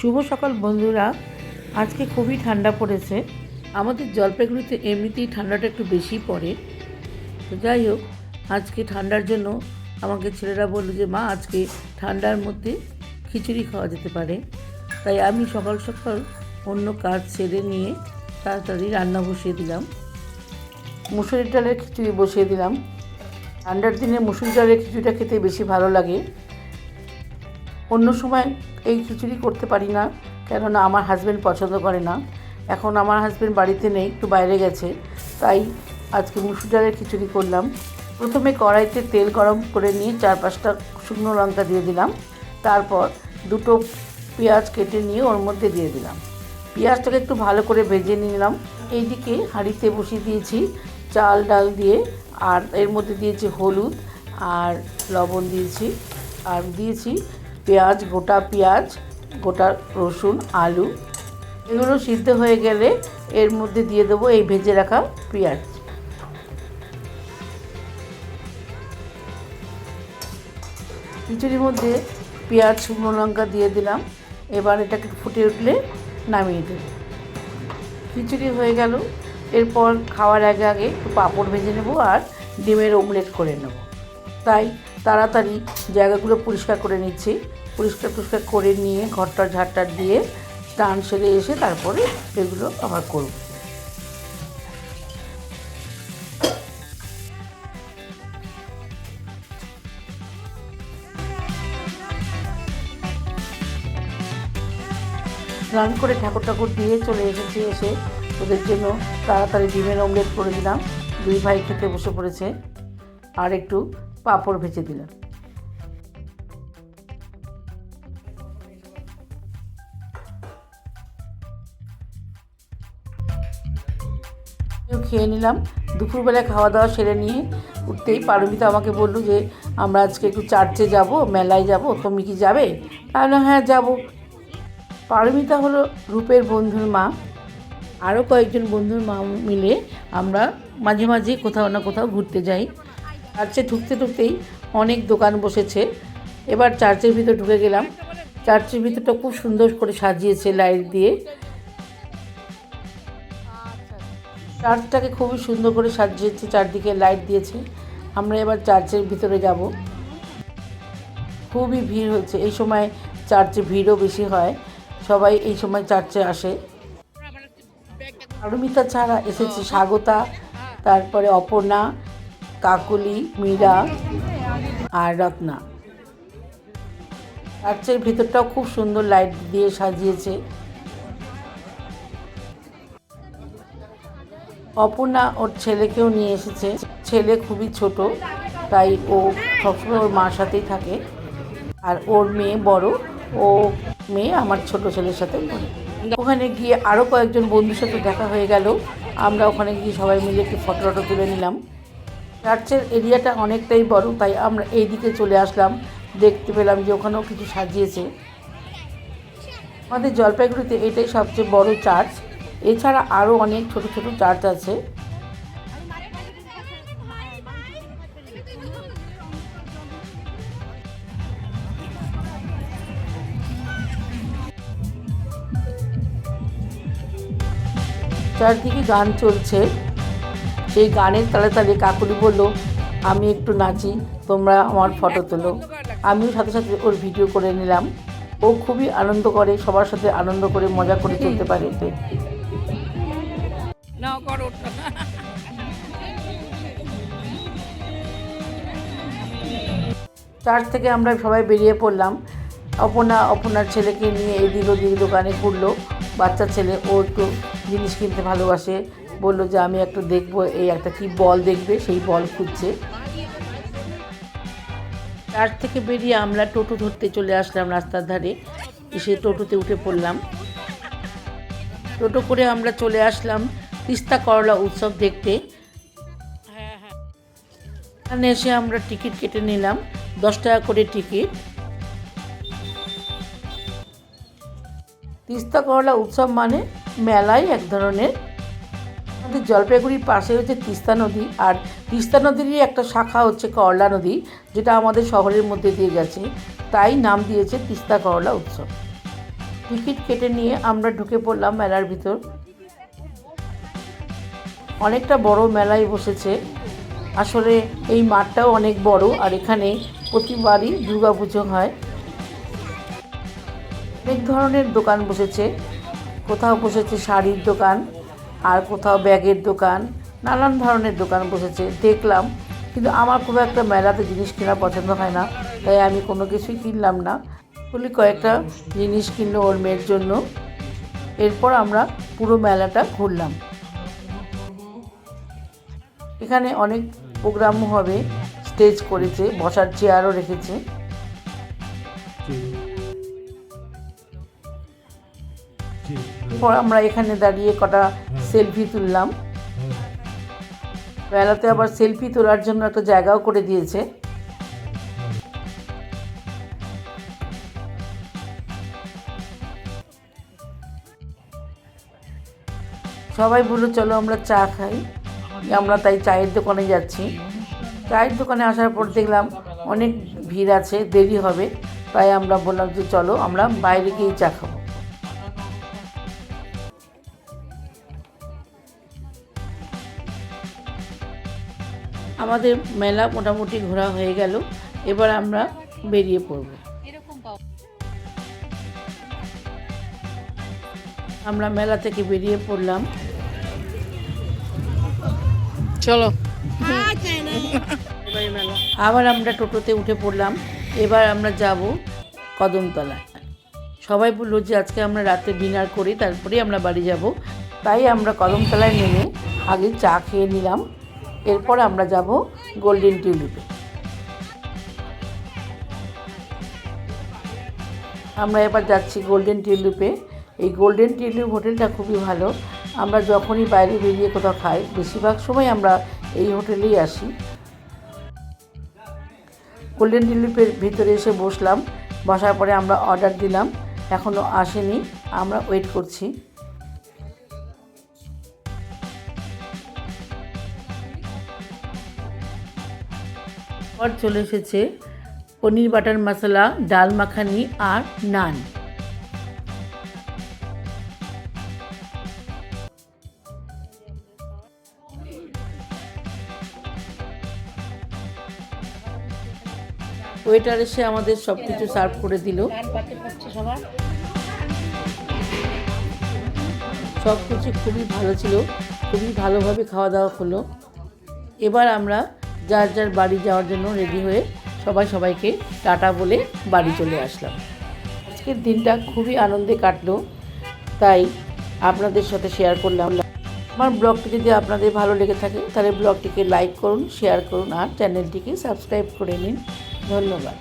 শুভ সকাল বন্ধুরা। আজকে খুবই ঠান্ডা পড়েছে। আমাদের জলপাইগুড়িতে এমনিতেই ঠান্ডাটা একটু বেশি পড়ে। তো যাই হোক, আজকে ঠান্ডার জন্য আমাকে ছেলেরা বলল যে মা আজকে ঠান্ডার মধ্যে খিচুড়ি খাওয়া যেতে পারে। তাই আমি সকাল সকাল অন্য কাজ ছেড়ে নিয়ে তাড়াতাড়ি রান্না বসিয়ে দিলাম। মুসুরির ডালের খিচুড়ি বসিয়ে দিলাম। ঠান্ডার দিনে মুসুরির ডালের খিচুড়িটা খেতে বেশি ভালো লাগে। অন্য সময় এই খিচুড়ি করতে পারি না, কেননা আমার হাজব্যান্ড পছন্দ করে না। এখন আমার হাজব্যান্ড বাড়িতে নেই, একটু বাইরে গেছে, তাই আজকে মুসুর ডালের খিচুড়ি করলাম। প্রথমে কড়াইতে তেল গরম করে নিয়ে 4-5টা শুকনো লঙ্কা দিয়ে দিলাম। তারপর 2টো পেঁয়াজ কেটে নিয়ে ওর মধ্যে দিয়ে দিলাম। পেঁয়াজটাকে একটু ভালো করে ভেজে নিলাম। এইদিকে হাঁড়িতে বসিয়ে দিয়েছি চাল ডাল দিয়ে, আর এর মধ্যে দিয়েছি হলুদ আর লবণ দিয়েছি, আর দিয়েছি পেঁয়াজ, গোটা পেঁয়াজ, গোটা রসুন, আলু। এগুলো সিদ্ধ হয়ে গেলে এর মধ্যে দিয়ে দেবো এই ভেজে রাখা পেঁয়াজ। খিচুড়ির মধ্যে পেঁয়াজ, শুকনো লঙ্কা দিয়ে দিলাম। এবার এটাকে ফুটে উঠলে নামিয়ে দেব। খিচুড়ি হয়ে গেল। এরপর খাওয়ার আগে আগে একটু পাঁপড় ভেজে নেব আর ডিমের অমলেট করে নেব। তাই তাড়াতাড়ি জায়গাগুলো পরিষ্কার করে নিচ্ছি। পরিষ্কার করে নিয়ে ঘরটা ঝাড়টার দিয়ে স্নান সেরে এসে তারপরে এগুলো আবার করব। স্নান করে ঠাকুর দিয়ে চলে এসেছি। এসে ওদের জন্য তাড়াতাড়ি ডিমের অমলেট করে দিলাম। 2 ভাই খেতে বসে পড়েছে। আর একটু পাঁপড় ভেজে দিলাম। খেয়ে নিলাম। দুপুরবেলায় খাওয়া দাওয়া সেরে নিয়ে উঠতেই পারমিতা আমাকে বলল যে আমরা আজকে একটু চার্চে যাব, মেলায় যাব, তুমি কি যাবে? তাহলে হ্যাঁ যাব। পারমিতা হলো রূপের বন্ধুর মা। আরও কয়েকজন বন্ধুর মা মিলে আমরা মাঝে মাঝে কোথাও না কোথাও ঘুরতে যাই। চার্চে ঢুকতেই অনেক দোকান বসেছে। এবার চার্চের ভিতর ঢুকে গেলাম। চার্চের ভিতরটা খুব সুন্দর করে সাজিয়েছে লাইট দিয়ে। চার্চটাকে খুবই সুন্দর করে সাজিয়েছে, চারদিকে লাইট দিয়েছে। আমরা এবার চার্চের ভিতরে যাব। খুবই ভিড় হচ্ছে এই সময়, চার্চে ভিড়ও বেশি হয়। সবাই এই সময় চার্চে আসে। পারমিতা ছাড়া এসেছে স্বাগতা, তারপরে অপর্ণা, কাকুলি, মীরা আর রত্না। চার্চের ভিতরটাও খুব সুন্দর লাইট দিয়ে সাজিয়েছে। অপর্ণা ওর ছেলেকেও নিয়ে এসেছে। ছেলে খুবই ছোট, তাই ও সবসময় ওর মার সাথেই থাকে। আর ওর মেয়ে বড়, ও মেয়ে আমার ছোট ছেলের সাথে পড়ে। ওখানে গিয়ে আরও কয়েকজন বন্ধুর সাথে দেখা হয়ে গেল। আমরা ওখানে গিয়ে সবাই মিলে একটু ফটো তুলে নিলাম। চার্চের এরিয়াটা অনেকটাই বড়, তাই আমরা এই দিকে চলে আসলাম। দেখতে পেলাম যে ওখানেও কিছু সাজিয়েছে। আমাদের জলপাইগুড়িতে এটাই সবচেয়ে বড় চার্চ। এছাড়া আরও অনেক ছোট ছোট চার্চ আছে। চারদিকে গান চলছে। সেই গানের তালে তালে কাকুলি বলল আমি একটু নাচি, তোমরা আমার ফটো তোলো। আমিও সাথে সাথে ওর ভিডিও করে নিলাম। ও খুবই আনন্দ করে, সবার সাথে আনন্দ করে মজা করে চলতে পারে। চার্চ থেকে আমরা সবাই বেরিয়ে পড়লাম। অপর্ণার ছেলেকে নিয়ে এদিক ওদিক দোকানে ঘুরলো। বাচ্চা ছেলে, ও একটু জিনিস কিনতে ভালোবাসে। বললো যে আমি একটু দেখবো, এই একটা কি বল দেখবে, সেই বল খুঁজছে। চার্চ থেকে বেরিয়ে আমরা টোটো ধরতে চলে আসলাম রাস্তার ধারে। এসে টোটোতে উঠে পড়লাম। টোটো করে আমরা চলে আসলাম তিস্তা করলা উৎসব দেখতে। এখানে এসে আমরা টিকিট কেটে নিলাম, 10 টাকা করে টিকিট। তিস্তা করলা উৎসব মানে মেলায় এক ধরনের। আমাদের জলপাইগুড়ির পাশে হচ্ছে তিস্তা নদী, আর তিস্তা নদীরই একটা শাখা হচ্ছে করলা নদী, যেটা আমাদের শহরের মধ্যে দিয়ে গেছে, তাই নাম দিয়েছে তিস্তা করলা উৎসব। টিকিট কেটে নিয়ে আমরা ঢুকে পড়লাম মেলার ভিতর। অনেকটা বড় মেলাই বসেছে। আসলে এই মাঠটাও অনেক বড়, আর এখানে প্রতিবারই দুর্গাপুজো হয়। অনেক ধরনের দোকান বসেছে, কোথাও বসেছে শাড়ির দোকান, আর কোথাও ব্যাগের দোকান, নানান ধরনের দোকান বসেছে। দেখলাম, কিন্তু আমার খুব একটা মেলাতে জিনিস কেনা পছন্দ হয় না, তাই আমি কোনো কিছুই কিনলাম না। বলি কয়েকটা জিনিস কিনলো ওর মেয়ের জন্য। এরপর আমরা পুরো মেলাটা ঘুরলাম। এখানে অনেক প্রোগ্রামও হবে, স্টেজ করেছে, বসার চেয়ারও রেখেছে। এরপর আমরা এখানে দাঁড়িয়ে কটা সেলফি তুললাম। মেলাতে আবার সেলফি তোলার জন্য একটা জায়গাও করে দিয়েছে। সবাই বললো চলো আমরা চা খাই। আমরা তাই চায়ের দোকানে যাচ্ছি। চায়ের দোকানে আসার পর দেখলাম অনেক ভিড় আছে, দেরি হবে, তাই আমরা বললাম যে চলো আমরা বাইরে গিয়ে চা খাবো। আমাদের মেলা মোটামুটি ঘোরা হয়ে গেল, এবার আমরা বেরিয়ে পড়ব। আমরা মেলা থেকে বেরিয়ে পড়লাম। চলো আবার আমরা টোটোতে উঠে পড়লাম। এবার আমরা যাব কদমতলায়। সবাই বললো যে আজকে আমরা রাতে ডিনার করি, তারপরেই আমরা বাড়ি যাব। তাই আমরা কদমতলায় নেমে আগে চা খেয়ে নিলাম। এরপর আমরা যাব গোল্ডেন টিউলিপে। আমরা এবার যাচ্ছি গোল্ডেন টিউলিপে। এই গোল্ডেন টিউলিপ হোটেলটা খুবই ভালো। আমরা যখনই বাইরে বেরিয়ে কোথাও খাই, বেশিরভাগ সময় আমরা এই হোটেলেই আসি। গোল্ডেন টিউলিপের ভিতরে এসে বসলাম। বসার পরে আমরা অর্ডার দিলাম, এখনও আসেনি, আমরা ওয়েট করছি। পর চলে এসেছে পনির বাটার মশলা, ডাল মাখানি আর নান। ওয়েটার এসে আমাদের সব কিছু সার্ভ করে দিল। সব কিছু খুবই ভালো ছিল, খুবই ভালোভাবে খাওয়া দাওয়া হলো। এবার আমরা যার যার বাড়ি যাওয়ার জন্য রেডি হয়ে সবাইকে টাটা বলে বাড়ি চলে আসলাম। আজকের দিনটা খুবই আনন্দে কাটলো, তাই আপনাদের সাথে শেয়ার করলাম। আমার ব্লগটি যদি আপনাদের ভালো লেগে থাকে তাহলে ব্লগটিকে লাইক করুন, শেয়ার করুন আর চ্যানেলটিকে সাবস্ক্রাইব করে নিন। ধন্যবাদ।